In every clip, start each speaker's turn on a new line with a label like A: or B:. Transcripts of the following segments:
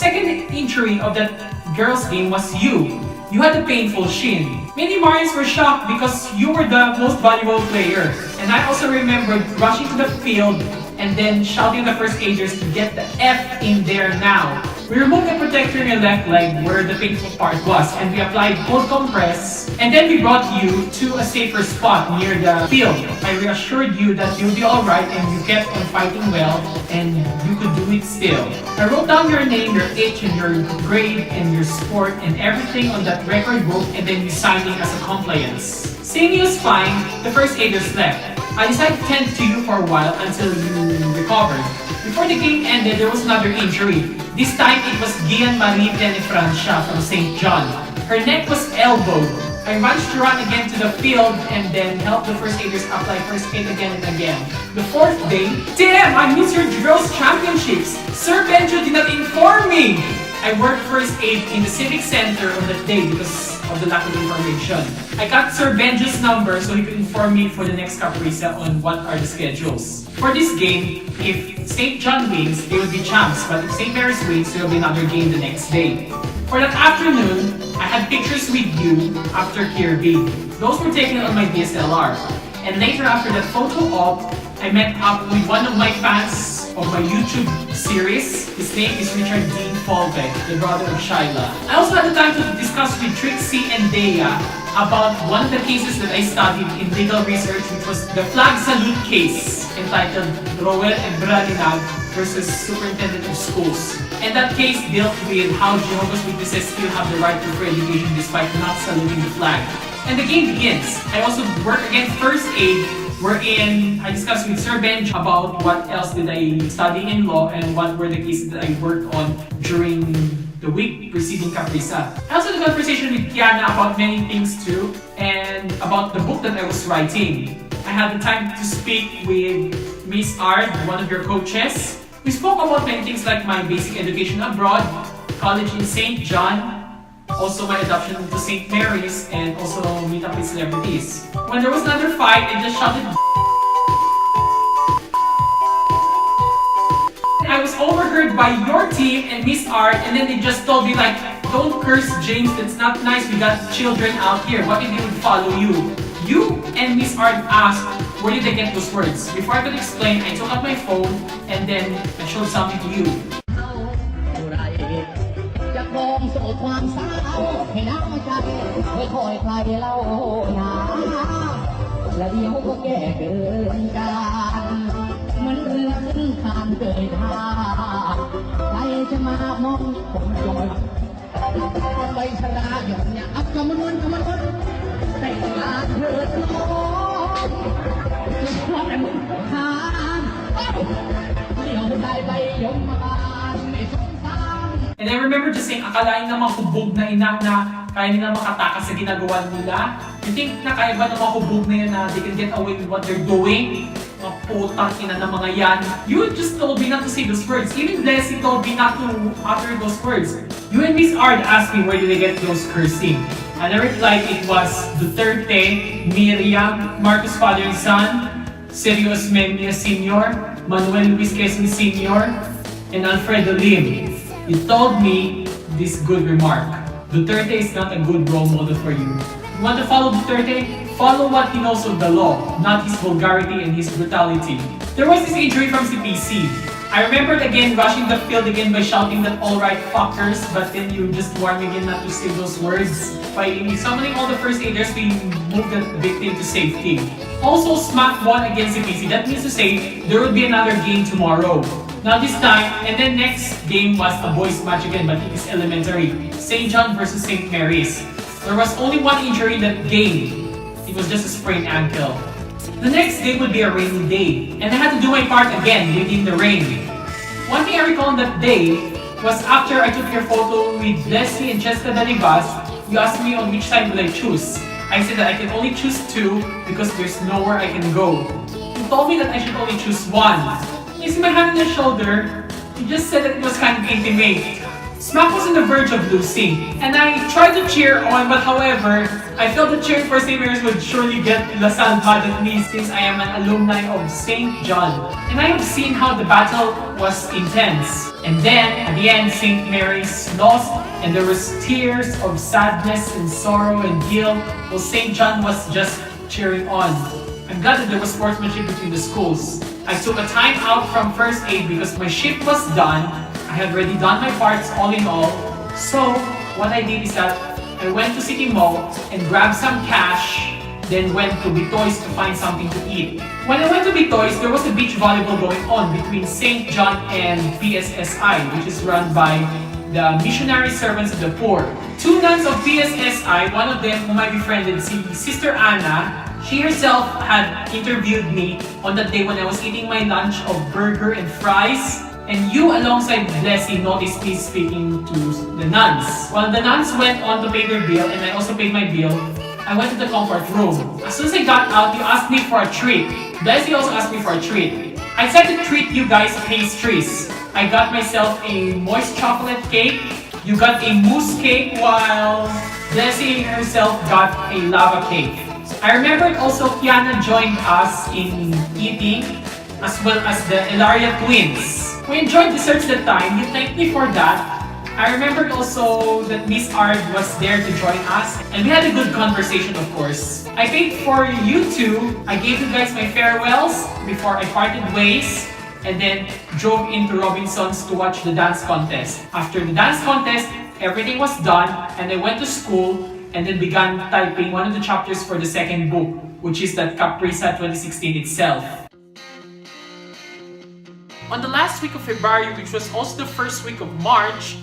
A: second injury of that girls' game was you. You had a painful shin. Many Marians were shocked because you were the most valuable player. And I also remembered rushing to the field and then shouting at the first aiders to get the F in there now. We removed the protector in your left leg where the painful part was, and we applied cold compress, and then we brought you to a safer spot near the field. I reassured you that you'll be alright, and you kept on fighting well, and you could do it still. I wrote down your name, your age, and your grade, and your sport, and everything on that record book, and then you signed it as a compliance. Seeing you was fine, the first aiders left. I decided to tend to you for a while until you recovered. Before the game ended, there was another injury. This time, it was Maureen from St. John. Her neck was elbowed. I managed to run again to the field and then helped the first aiders apply first aid again and again. The fourth day, damn! I missed your girls' championships! Sir Benjo did not inform me! I worked first aid in the Civic Center on that day because of the lack of information. I got Sir Benjo's number so he could inform me for the next CAPRISA on what are the schedules. For this game, if St. John wins, they would be champs, but if St. Mary's wins, there will be another game the next day. For that afternoon, I had pictures with you after Kirby. Those were taken on my DSLR. And later after that photo op, I met up with one of my fans of my YouTube series. His name is Richard Dean Folbeck, the brother of Shyla. I also had the time to discuss with Trixie and Dea about one of the cases that I studied in legal research, which was the flag salute case entitled Rowell and Bralinag versus Superintendent of Schools. And that case dealt with how Jehovah's Witnesses still have the right to free education despite not saluting the flag. And the game begins. I also work against first aid, wherein I discussed with Sir Benj about what else did I study in law and what were the cases that I worked on during the week preceding CAPRISA. I also had a conversation with Kiana about many things too, and about the book that I was writing. I had the time to speak with Miss Ard, one of your coaches. We spoke about many things like my basic education abroad, college in St. John, also my adoption to St. Mary's, and also meet up with celebrities. When there was another fight, I just shouted I was overheard by your team and Miss Art, and then they just told me like, don't curse James, that's not nice, we got children out here, what if they would follow you? You and Miss Art asked, where did they get those words? Before I could explain, I took out my phone and then I showed something to you. And I remember just saying, akalain na mahubog na ina na kaya nila makatakas sa ginagawa nila. You think na kaya ba na mahubog na yan na they can get away with what they're doing? Mga putang ina na mga yan. You just told me not to say those words. Even Leslie told me not to utter those words. You and Miss Ard asked me where did they get those cursing. And I replied it was Duterte, Miriam, Marcos father and son, Sergio Osmeña Sr., Manuel Luis Quezon Sr., and Alfredo Lim. You told me this good remark. Duterte is not a good role model for you. You want to follow Duterte? Follow what he knows of the law, not his vulgarity and his brutality. There was this injury from CPC. I remembered again rushing the field again by shouting that alright fuckers, but then you just warned me again not to say those words. By summoning all the first aiders, we moved the victim to safety. Also smack one against CPC. That means to say there will be another game tomorrow. Now this time, and then next game was a boys match again, but it is elementary. St. John versus St. Mary's. There was only one injury in that game. It was just a sprained ankle. The next day would be a rainy day, and I had to do my part again within the rain. One thing I recall on that day was after I took your photo with Leslie and Jessica Dalibas, you asked me on which side will I choose. I said that I can only choose two because there's nowhere I can go. You told me that I should only choose one. You see my hand on your shoulder, you just said that it was kind of intimate. Smack was on the verge of losing, and I tried to cheer on, but however, I felt that cheering for St. Mary's would surely get La Salle mad at me since I am an alumni of St. John. And I have seen how the battle was intense. And then, at the end, St. Mary's lost, and there was tears of sadness and sorrow and guilt, while St. John was just cheering on. I'm glad that there was sportsmanship between the schools. I took a time out from first aid because my shift was done. I had already done my parts all in all. So, what I did is that I went to City Mall and grabbed some cash, then went to Bitoy's to find something to eat. When I went to Bitoy's, there was a beach volleyball going on between St. John and PSSI, which is run by the Missionary Servants of the Poor. Two nuns of PSSI, one of them whom I befriended, Sister Anna, she herself had interviewed me on that day when I was eating my lunch of burger and fries. And you, alongside Blessy, noticed me speaking to the nuns. While the nuns went on to pay their bill, and I also paid my bill, I went to the comfort room. As soon as I got out, you asked me for a treat. Blessy also asked me for a treat. I said to treat you guys pastries. I got myself a moist chocolate cake. You got a mousse cake, while Blessy herself got a lava cake. I remembered also Kiana joined us in eating, as well as the Ilaria twins. We enjoyed desserts that time. You thanked me for that. I remembered also that Miss Ard was there to join us, and we had a good conversation, of course. I paid for you two. I gave you guys my farewells before I parted ways, and then drove into Robinson's to watch the dance contest. After the dance contest, everything was done, and I went to school and then began typing one of the chapters for the second book, which is that CAPRISA 2016 itself. On the last week of February, which was also the first week of March,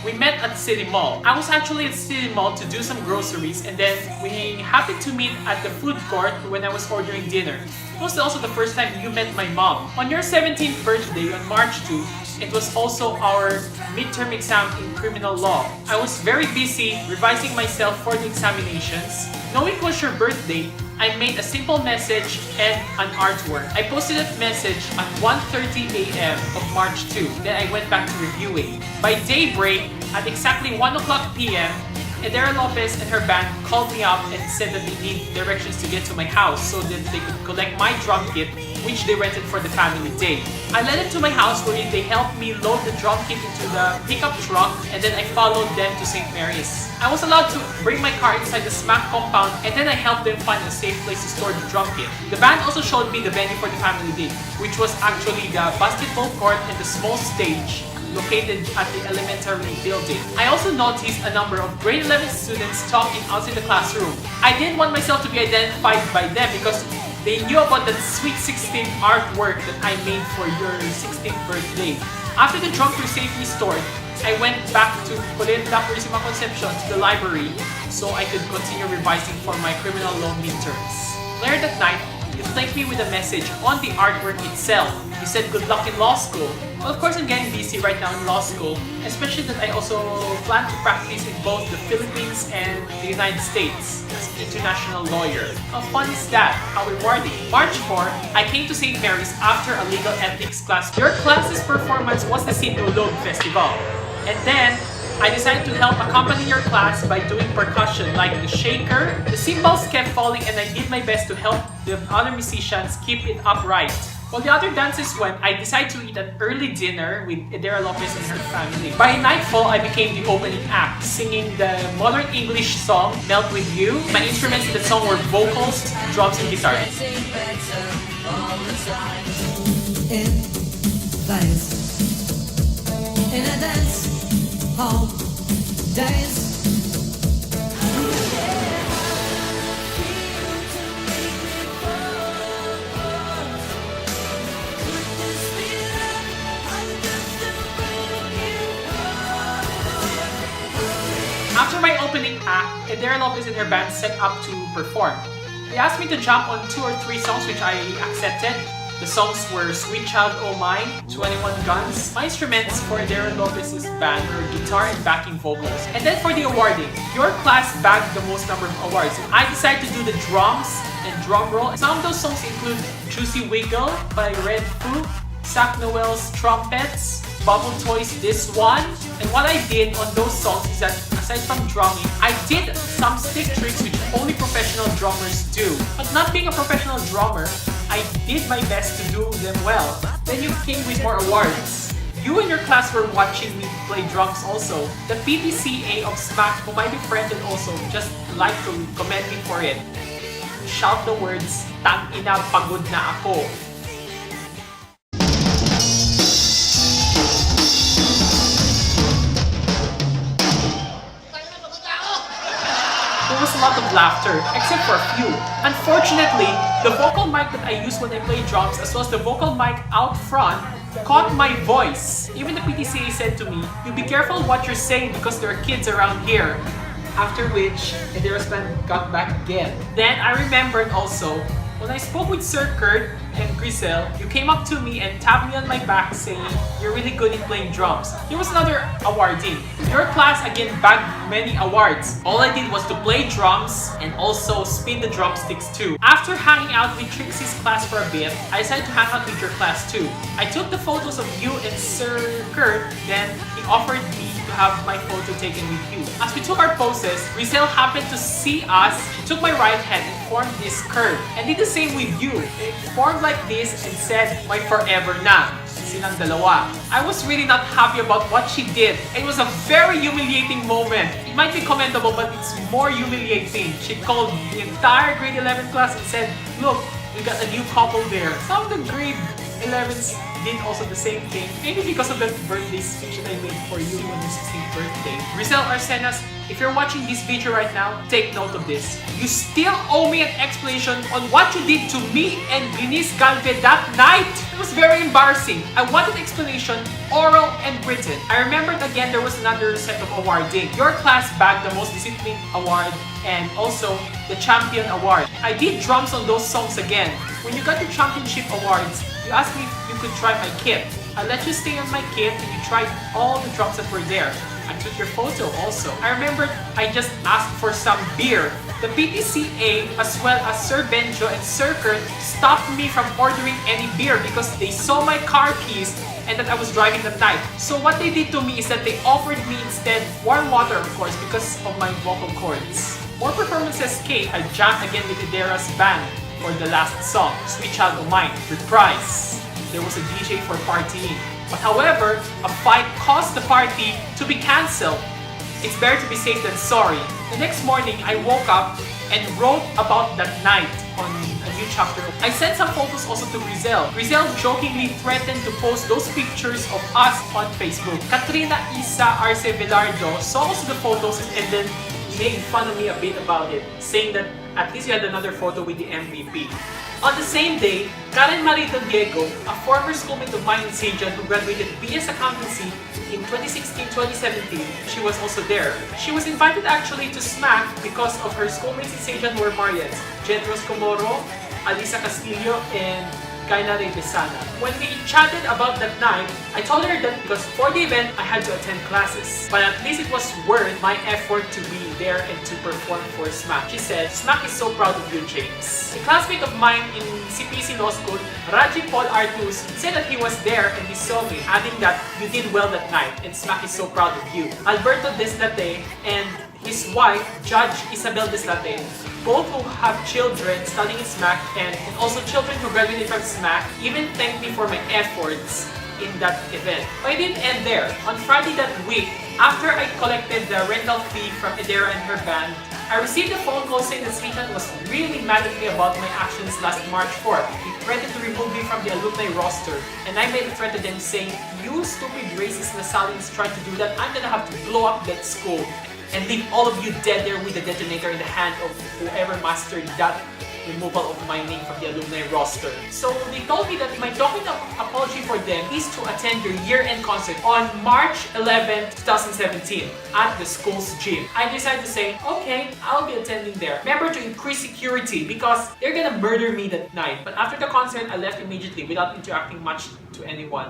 A: we met at City Mall. I was actually at City Mall to do some groceries, and then we happened to meet at the food court when I was ordering dinner. It was also the first time you met my mom. On your 17th birthday on March 2, it was also our midterm exam in criminal law. I was very busy revising myself for the examinations. Knowing it was your birthday, I made a simple message and an artwork. I posted that message at 1:30 a.m. of March 2. Then I went back to reviewing. By daybreak, at exactly 1 o'clock p.m., Edera Lopez and her band called me up and said that they need directions to get to my house so that they could collect my drum kit, which they rented for the family day. I led them to my house where they helped me load the drum kit into the pickup truck, and then I followed them to St. Mary's. I was allowed to bring my car inside the Smack compound, and then I helped them find a safe place to store the drum kit. The band also showed me the venue for the family day, which was actually the basketball court and the small stage located at the elementary building. I also noticed a number of grade 11 students talking outside the classroom. I didn't want myself to be identified by them because they knew about that Sweet 16 artwork that I made for your 16th birthday. After the drum were safely stored, I went back to Colegio La Purísima Concepcion to the library so I could continue revising for my criminal law midterms. Later that night, you thanked me with a message on the artwork itself. You said good luck in law school. Well, of course, I'm getting busy right now in law school, especially that I also plan to practice in both the Philippines and the United States as an international lawyer. How fun is that? How rewarding. March 4, I came to St. Mary's after a legal ethics class. Your class's performance was the Sinulog Festival. And then, I decided to help accompany your class by doing percussion like the shaker. The cymbals kept falling and I did my best to help the other musicians keep it upright. While the other dances went, I decided to eat an early dinner with Edera Lopez and her family. By nightfall, I became the opening act, singing the modern English song, Melt With You. My instruments in the song were vocals, drums, and guitar. In a dance hall days. After my opening act, Edera Lopez and her band set up to perform. They asked me to jump on 2 or 3 songs, which I accepted. The songs were Sweet Child O' Mine, 21 Guns. My instruments for Edera Lopez's band were guitar and backing vocals. And then for the awarding, your class bagged the most number of awards. I decided to do the drums and drum roll. Some of those songs include Juicy Wiggle by Red Foo, Sac Noel's Trumpets, Bubble Toys this one. And what I did on those songs is that aside from drumming, I did some stick tricks which only professional drummers do. But not being a professional drummer, I did my best to do them well. Then you came with more awards. You and your class were watching me play drums also. The PTCA of Smack, whom I befriended also, just like to commend me for it. Shout the words, "Tang ina, pagod na ako." There was a lot of laughter, except for a few. Unfortunately, the vocal mic that I use when I play drums, as well as the vocal mic out front, caught my voice. Even the PTCA said to me, "You be careful what you're saying because there are kids around here." After which, the husband got back again. Then I remembered also, when I spoke with Sir Kurt and Grizzle, you came up to me and tapped me on my back saying, "You're really good in playing drums." He was another awardee. Your class again bagged many awards. All I did was to play drums and also spin the drumsticks too. After hanging out with Trixie's class for a bit, I decided to hang out with your class too. I took the photos of you and Sir Kurt, then he offered me to have my photo taken with you. As we took our poses, Grizzle happened to see us. She took my right hand and formed this curve and did the same with you. It formed like this and said, "My forever na." Silang dalawa. I was really not happy about what she did. It was a very humiliating moment. It might be commendable, but it's more humiliating. She called the entire grade 11 class and said, "Look, we got a new couple there." Some of the grade 11s did also the same thing. Maybe because of that birthday speech that I made for you on your 16th birthday. Grizzle Arcenas, if you're watching this video right now, take note of this. You still owe me an explanation on what you did to me and Glynese Galve that night. It was very embarrassing. I wanted explanation, oral and written. I remembered again there was another set of awarding. Your class bagged the most disciplined award and also the champion award. I did drums on those songs again. When you got the championship awards, you asked me if you could try my kit. I let you stay on my kit and you tried all the drums that were there. I took your photo also. I remember I just asked for some beer. The PTCA as well as Sir Benjo and Sir Kurt stopped me from ordering any beer because they saw my car keys and that I was driving that night. So what they did to me is that they offered me instead warm water, of course, because of my vocal cords. More performances came. I jammed again with Idera's band for the last song, Sweet Child O' Mine, Reprise. There was a DJ for partying. But however, a fight caused the party to be cancelled. It's better to be safe than sorry. The next morning, I woke up and wrote about that night on a new chapter. I sent some photos also to Grizzle. Grizzle jokingly threatened to post those pictures of us on Facebook. Katrina Ysa Velardo saw also the photos and then made fun of me a bit about it, saying that at least you had another photo with the MVP. On the same day, Karen Marito Diego, a former schoolmate of mine in St. John who graduated BS Accountancy in 2016-2017, she was also there. She was invited actually to Smack because of her schoolmates in St. John who were Marians, Jetros Comoro, Alisa Castillo, and Kaina Besana. When we chatted about that night, I told her that because for the event, I had to attend classes. But at least it was worth my effort to be there and to perform for Smack. She said, "Smack is so proud of you, James." A classmate of mine in CPC Law School, Raji Paul Artus, said that he was there and he saw me, adding that you did well that night and Smack is so proud of you. Alberto Deslate and his wife, Judge Isabel Deslate, both who have children studying in SMAC and also children who graduated from SMAC, even thanked me for my efforts in that event. But I didn't end there. On Friday that week, after I collected the rental fee from Idera and her band, I received a phone call saying that Satan was really mad at me about my actions last March 4th. He threatened to remove me from the alumni roster. And I made a threat to them saying, "You stupid racist Nasalins tried to do that, I'm gonna have to blow up that school and leave all of you dead there with a detonator in the hand of whoever mastered that removal of my name from the alumni roster." So they told me that my token of apology for them is to attend their year-end concert on March 11, 2017 at the school's gym. I decided to say, okay, I'll be attending there. Remember to increase security because they're gonna murder me that night. But after the concert, I left immediately without interacting much to anyone.